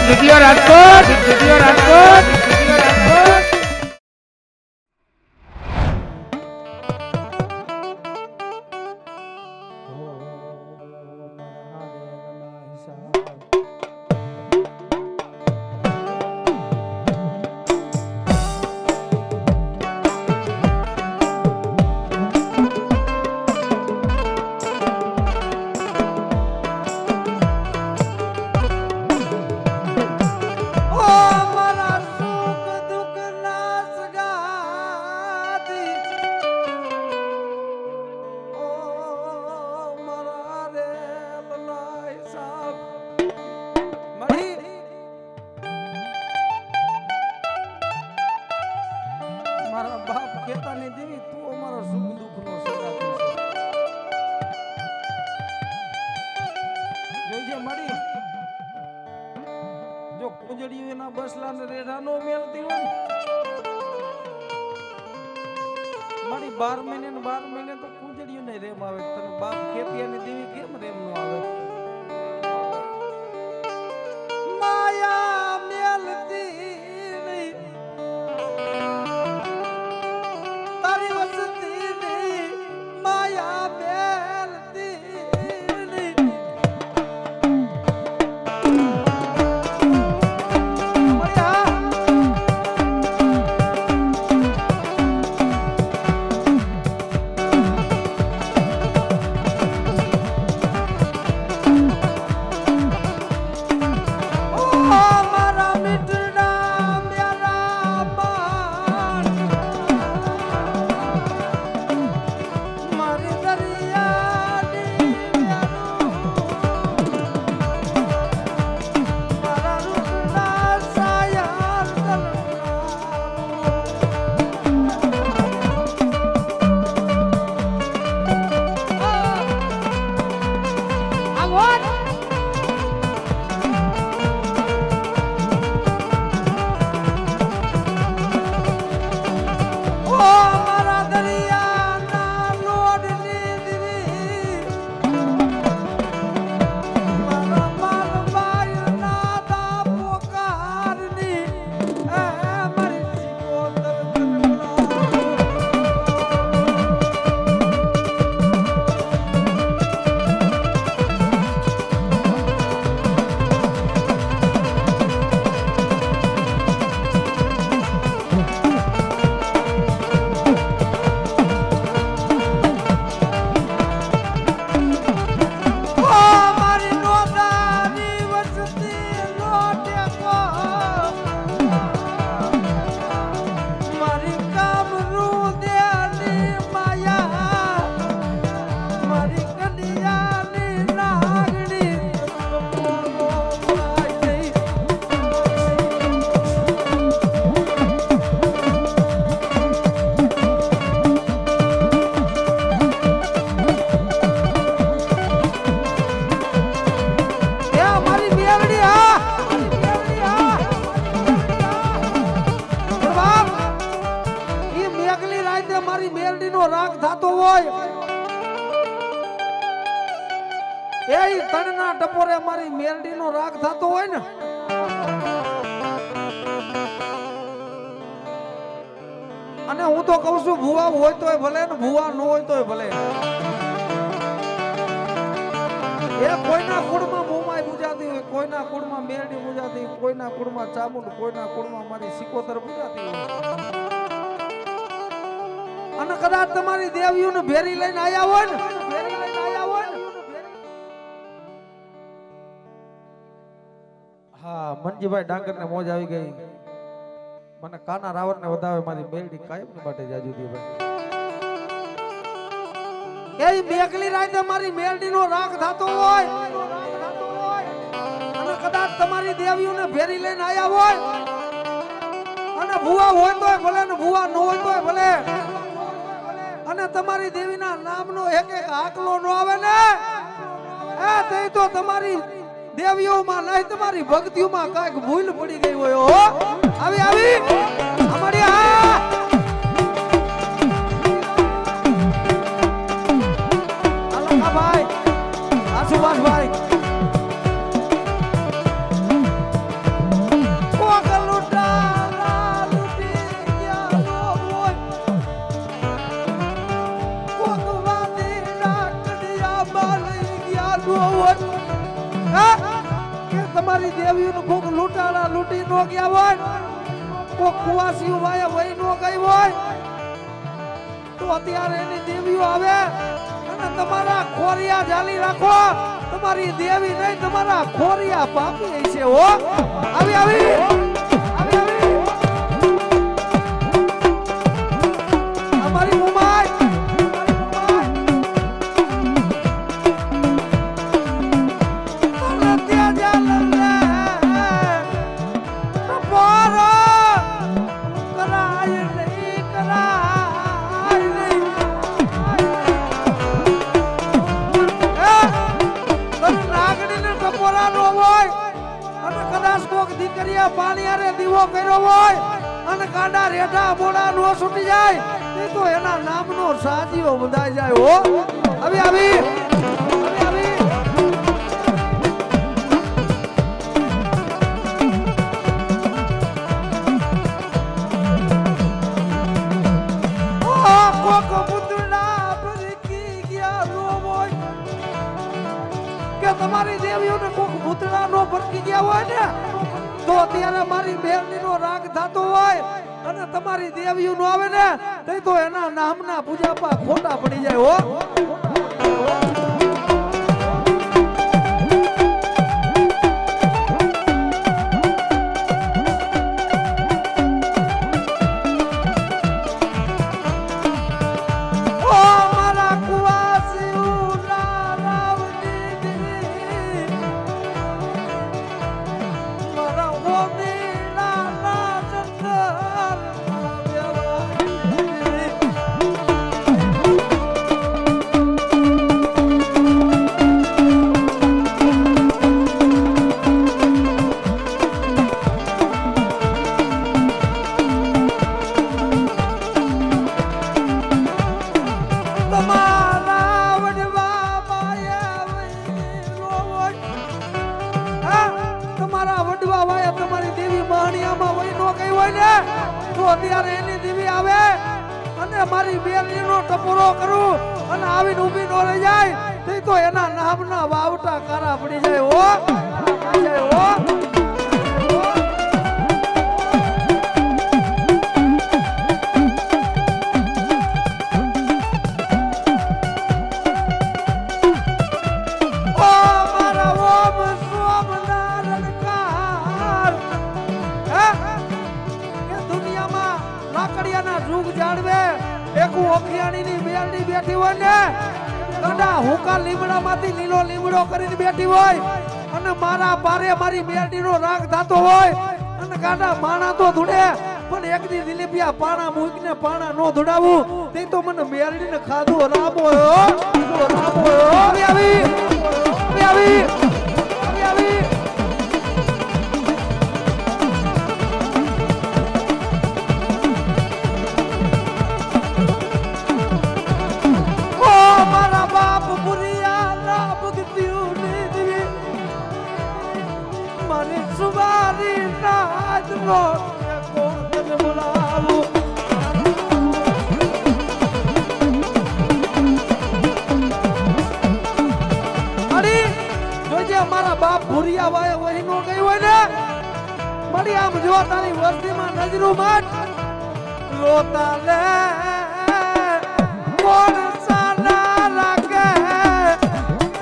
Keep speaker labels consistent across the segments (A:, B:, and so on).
A: Studio Rajkot, studio Rajkot, studio Rajkot.
B: બસલા ને રેડા નો મેલતી હોય મારી 12 મહિને ને 12 મહિને તો કુંજડીયું ને રેમ આવે તને બાપ ખેતિયાની દેવી કેમ રેમ નો આવે માયા મેલતી નહીં તારી વસતી નહીં માયા મેલતી નહીં રાગ થાતો હોય એ તણના ટપોરે મારી મેરડી નો રાગ થાતો હોય ને અને હું તો કહું છું ભુવા હોય તોય ભલે ને ભુવા ન હોય તોય ભલે એ કોઈના કુળમાં મોમાય પૂજાતી હોય કોઈના કુળમાં મેરડી પૂજાતી હોય કોઈના કુળમાં ચામુંડ કોઈના કુળમાં મારી સિકોતર પૂજાતી હોય અને કદાચ તમારી દેવીઓને ભેરી લઈને આયા હોય ને હા મનજીભાઈ ડાંગર ને મોજ આવી ગઈ મને કાના રાવર ને વધાવે મારી મેરડી કાયમ ની માટે જાજુ દી ભાઈ એ મેઘલી રાતે મારી મેરડી નો રાગ થાતો હોય અને કદાચ તમારી દેવીઓને ભેરી લઈને આયા હોય અને ભુવા હોય તોય ભલે ને ભુવા ન હોય તોય ભલે અને તમારી દેવીના નામનો એક એક આકલો નો આવે ને એ તે તો તમારી દેવીઓમાં નહીં તમારી ભક્તિઓમાં કાંઈક ભૂલ પડી ગઈ હોય હો આવી આવી અમારી આ ભાઈ આ સુભાષભાઈ તમારી દેવીઓનું કોક લૂંટાણા લૂંટી નો ગયા હોય, કોક કુવાસીઓ વાયા વહી નો ગઈ હોય, તો અત્યારે એની દેવીઓ આવે અને તમારા ખોરિયા જાલી રાખો. તમારી દેવી નહીં, તમારા ખોરિયા પાપી છે હો. આવી આવી આવી આવી અમારી ઉમાય પાણીયારે દીવો કર્યો હોય અને કાંડા રેઠા બોડા નો છૂટી જાય તો એના નામનો સાજીઓ બધાઈ જાય હો. આવી આવી આવી કોક પુતળા ભરકી ગયા નો હોય કે તમારી દેવીઓને કોક પુતળા નો ભરકી ગયા હોય ને, તો અત્યારે મારી બેરણી નો રાગ થતો હોય અને તમારી દેવીઓ નો આવે ને તો એના નામના પૂજાપા ખોટા પડી જાય હો. અત્યારે એની દેવી આવે અને મારી બેરણીનો ટપોરો કરું અને આવીને ઊભી નો રહી જાય તો એના નામના વાવટા કારા પડી જાય હો. જાય હો. બેઠી હોય ને ગંડા હુકા લીમડામાંથી લીલો લીમડો કરીને બેઠી હોય અને મારા પારે મારી બેરડીનો રાગ થતો હોય અને ગાડા માણા તો ધૂડે પણ એક દી દિલીપિયા પાણા મૂકીને પાણા નો ધુડાવું તે તો મને બેરડીને ખાધો રાબો રાબો આવી આવી આવી આવી મારા બાપ ભૂરિયા વાય વહી નો ગઈ હોય ને મળી આમ જો તારી વસ્તીમાં નજરું મત રોતા લે કોણ સાના લાગે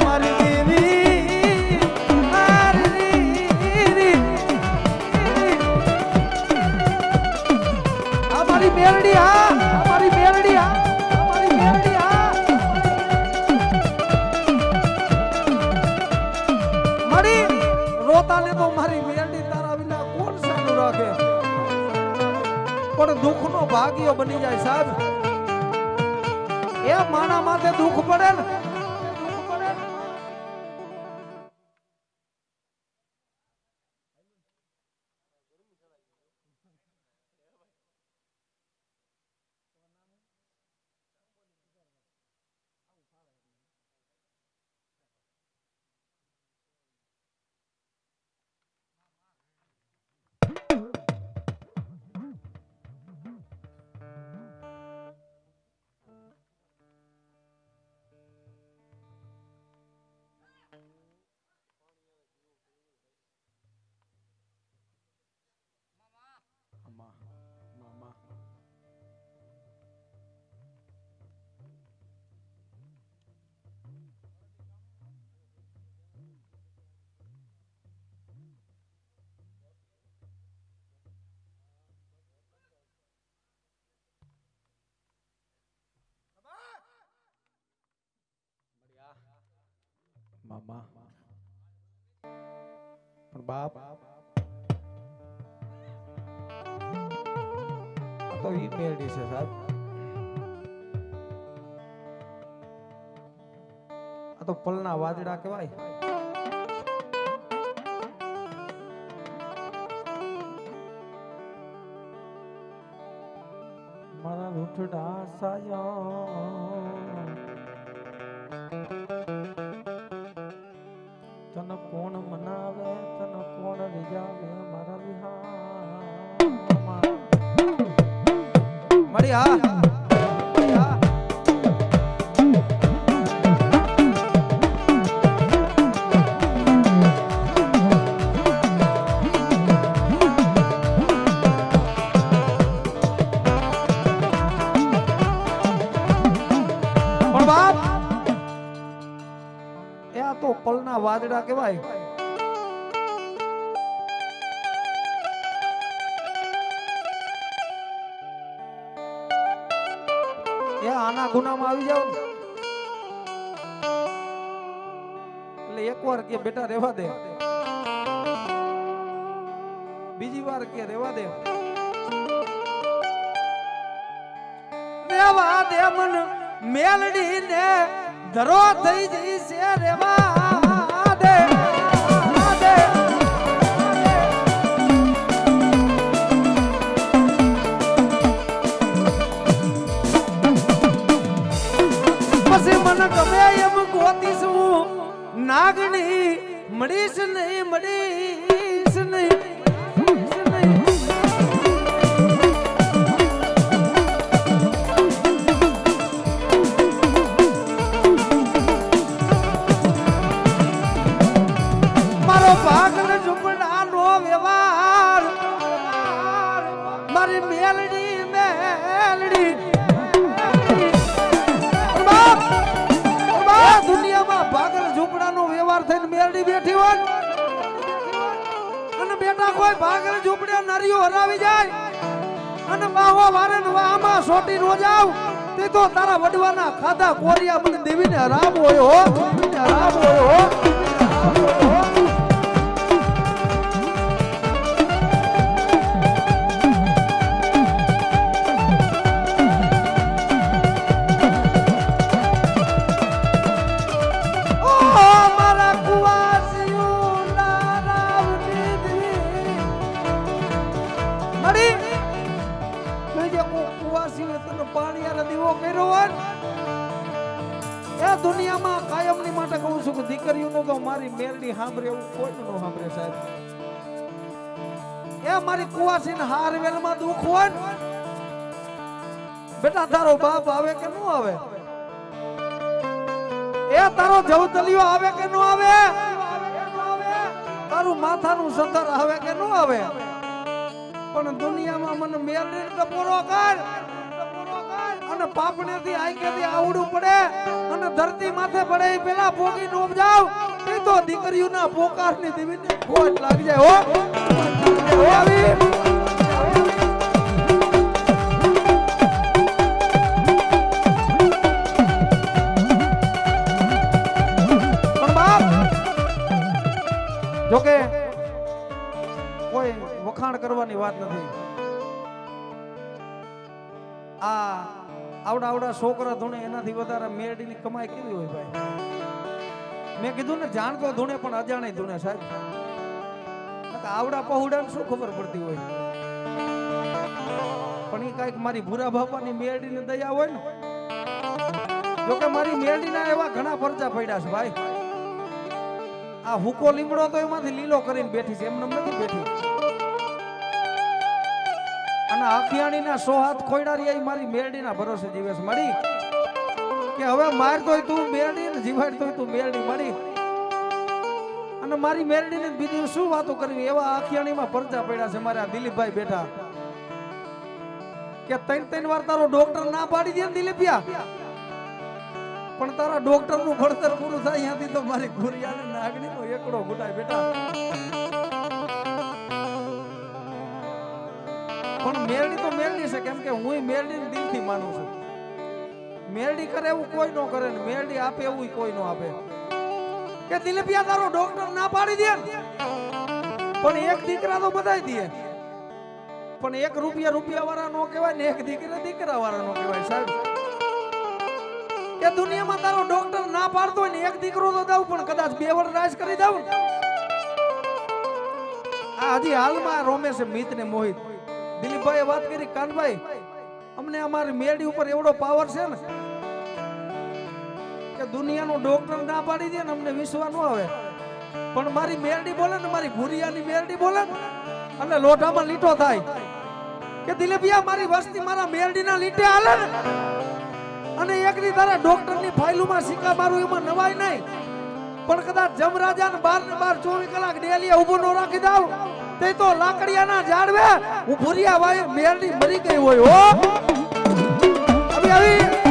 B: મારી દેવી અમારી બેરડી હા અમારી બેરડી હા અમારી બેરડી હા મળી રોતાને તો મારી બેરડી તારા વિના કોણ સાનું રાખે પણ દુઃખનો ભાગ્ય બની જાય સાહેબ એ માણા માથે દુઃખ પડે ને પણ બાપ આ તો ઈ મેરડી છે સાહેબ, આ તો પલના વાદળા કહેવાય. મારા રૂઠડા સાયા તને કોણ મનાવે, તને કોણ રીજાવે મારા વિહા મળી હા પલના વાદળા કહેવાય. એ આના ગુનામાં આવી જાવ એટલે એકવાર કે બેટા રહેવા દે, બીજી વાર કે રહેવા દે, રેવા દે મન મેલડી ને ધરો થઈ જઈ છે રેવા દે પછી મને ગમે એમ ગોતીશ હું નાગણી મળીશ નહીં મળીશ નહીં પાગલ ઝુંપડાનો વ્યવહાર મારી મેલડી મેલડી દુનિયામાં પાગલ ઝુંપડાનો વ્યવહાર થઈને મેલડી બેઠી હોય અને બેટા કોઈ પાગલ ઝુંપડા નરીઓ હરાવી જાય અને બાહો વારે વાહમાં સોટી નો જાવ તે તો તારા વડવાના ખાધા કોરિયા મને દેવીને હરામ હોય હો, હરામ હોય હો. દુનિયામાં કાયમની માટે કહું છું કે દીકરીઓનો તો મારી મેરડી સાંભળે એવું કોઈ ન સાંભળે સાહેબ. એ મારી કુવાસીને હારવેલમાં દુઃખ હોય બેટા તારો બાપ આવે કે ન આવે, એ તારો જવતલિયો આવે કે ન આવે, તારું માથાનું સતર આવે કે ન આવે, પણ દુનિયામાં મને મેરડી ટપોરો કર અને પાપણેથી આંખેથી આવડું પડે અને ધરતી માથે પડે એ પેલા પોગી નો જાવ એ તો દીકરીઓના પોકારની દેવીને ખોટ લાગી જાય હો. જોકે કોઈ વખાણ કરવાની વાત નથી. આ આવડા છોકરા ધૂણે એનાથી વધારે મેરડીની કમાઈ કેવી હોય ભાઈ? મેં કીધું ને જાણતો ધૂણે પણ અજાણે ધૂણે સાહેબ. આવડા પહોડાને શું ખબર પડતી હોય, પણ એ કઈક મારી ભૂરા બાપાની મેરડીની દયા હોય ને. જોકે મારી મેરડીના એવા ઘણા પરચા પડ્યા છે ભાઈ. આ હુકો લીમડો તો એમાંથી લીલો કરીને બેઠી છે, એમને નથી બેઠી. અને આખિયાણીના 100 હાથ ખોઈડારી મારી મેરડીના ભરોસે જીવે છે મળી કે હવે માર તોય તું મેરડી ને જીવાડ તોય તું મેરડી મળી. અને મારી મેરડીને બીજી શું વાતો કરવી, એવા આખિયાણીમાં પરચા પડ્યા છે મારા દિલીપભાઈ બેઠા કે 3 વાર તારો ડોક્ટર ના પાડી દે ને દિલીપિયા, પણ તારા ડોક્ટર નું ભણતર પૂરું થાય ત્યાંથી તો મારી ઘુરિયાને નાગણીનો એકડો ગુટાય બેટા. પણ મેરડી તો મેરડી છે, કેમ કે હું મેરડીને દિલથી માનું છું. મેરડી કરે એવું કોઈ ન કરે ને મેરડી આપે એવું કોઈ ન આપે. કે દિલીપિયા તારો ડોક્ટર ના પાડી દે પણ એક દીકરા તો બધાય દે પણ એક રૂપિયા વાળા નો કહેવાય ને એક દીકરા વાળા નો કહેવાય સાહેબ કે દુનિયામાં તારો ડોક્ટર ના પાડતો હોય ને એક દીકરો તો દઉં પણ કદાચ 2 વર્ષ રાજ કરી દઉં આ હજી હાલમાં રોમેશ મિત ને મોહિત દિલીપભાઈ વાત કરી કાનભાઈ અમને અમારી મેડી ઉપર એવડો પાવર છે ને કે દુનિયાનો ડોક્ટર ના પાડી દે ને અમને વિશ્વાસ ન આવે પણ મારી મેરડી બોલે ને મારી ભુરિયાની મેરડી બોલે ને એટલે લોઢામાં લીટો થાય કે દિલીપિયા મારી વસ્તી મારા મેરડીના લીટે હાલે ને અને એકની તારા ડોક્ટરની ફાઇલોમાં સિક્કા મારું એમાં નવાય નહીં પણ કદાચ જમરાજાને 12 ને 24 કલાક ડેલીએ ઊભો ન રાખી દઉં તે તો લાકડિયાના ઝાડવે હું ભુરિયા વાય મેરડી મરી ગઈ હોય હો આવી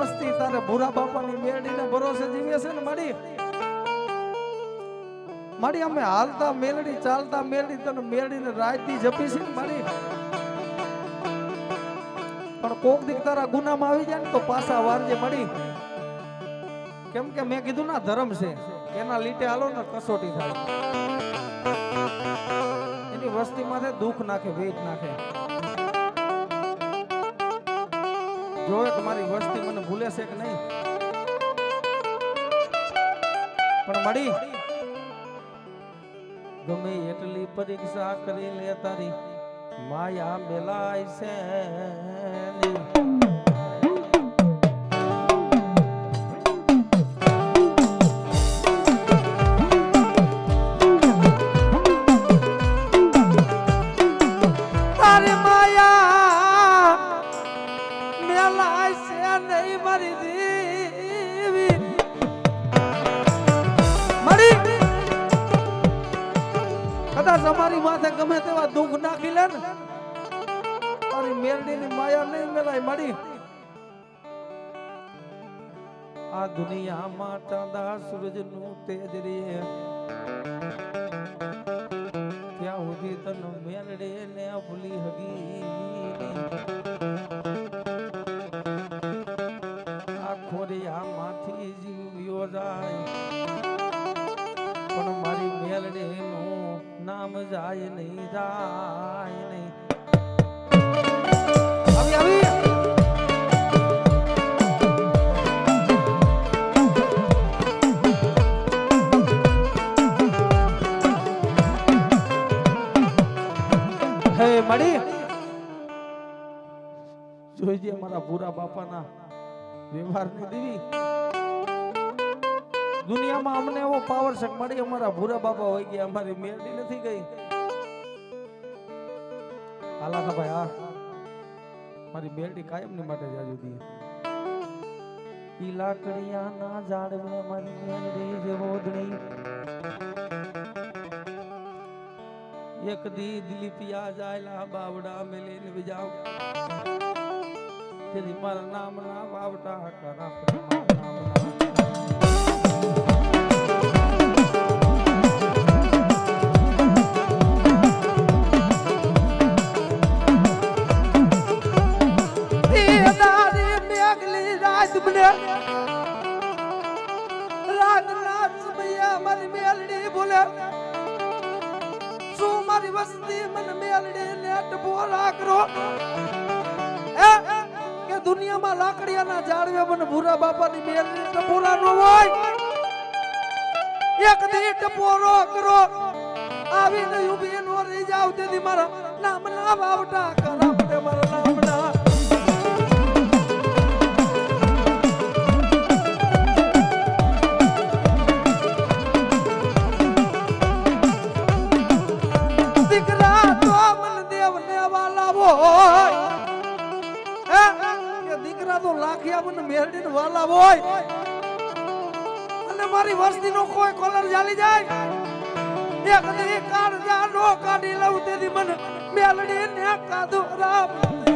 B: વસ્તી તારે ભૂરા બાપાની મેરડીના ભરોસે જીવે છે ને માડી અમે હાલતા મેલડી ચાલતા મેલડી તને મેરડીને રાતથી જપી છે ને માડી પણ કોક દીક તારા ગુનામાં આવી જાય ને તો પાછા વારજે મળી કેમ કે મેં કીધું ના ધર્મ છે એના લીટે હાલો ને કસોટી થાય એની વસ્તી માથે દુઃખ નાખે વેચ નાખે જોવે કે મારી વસ્તી મને ભૂલે છે કે નહીં પણ મળી ગમે એટલી પરીક્ષા કરી લે તારી માયા મેલાય છે અમારી માથે ગમે તેવા દુઃખ નાખી લે ને તારી મેરડીની માયા નહીં મેલાય મળી આ દુનિયામાં ચાંદા સૂરજનું તેજ રે ત્યાં સુધી તને મેરડી ને ભૂલી હગી આ ખોરિયામાંથી જીવ્યો જાય પણ મારી મેરડીનું નામ જાય નહીં આવી હે મળી જોઈજે મારા ભૂરા બાપાના વ્યવહારની દેવી દુનિયામાં અમને એવો પાવર છે મળી અમારા ભૂરા બાપા હોય ગયા અમારી મેરડી નથી ગઈ હાલા ના ભાઈ આ મારી મેરડી કાયમની માટે જાજુ દી ઈ લાકડિયાના ઝાડવે મારી મેરડી જેવો ઓદણી એક દી દિલીપિયા જાયલા બાવડા મેલીને વિજાવ તેની મારા નામના બાવડા કરા મારી વસ્તી મને મેલડી ને ટપોરા કરો કે દુનિયામાં લાકડિયાના ઝાડવે મને ભૂરા બાપાની મેલડી ટપોરા નો હોય એક દી ટપોરો કરો આવીને ઊભી નો રહી જાવ તેથી મારા નામ ના બાવટા કરા પડે મારા નામ ના દીકરા તો લાખિયા મને મેરડી વાલા હોય અને મારી વસ્તી નો કોઈ કોલર જાલી જાય એક દી કાઢ જા નો કાઢી લઉં તેથી મને મેલડી ને કાધું રામ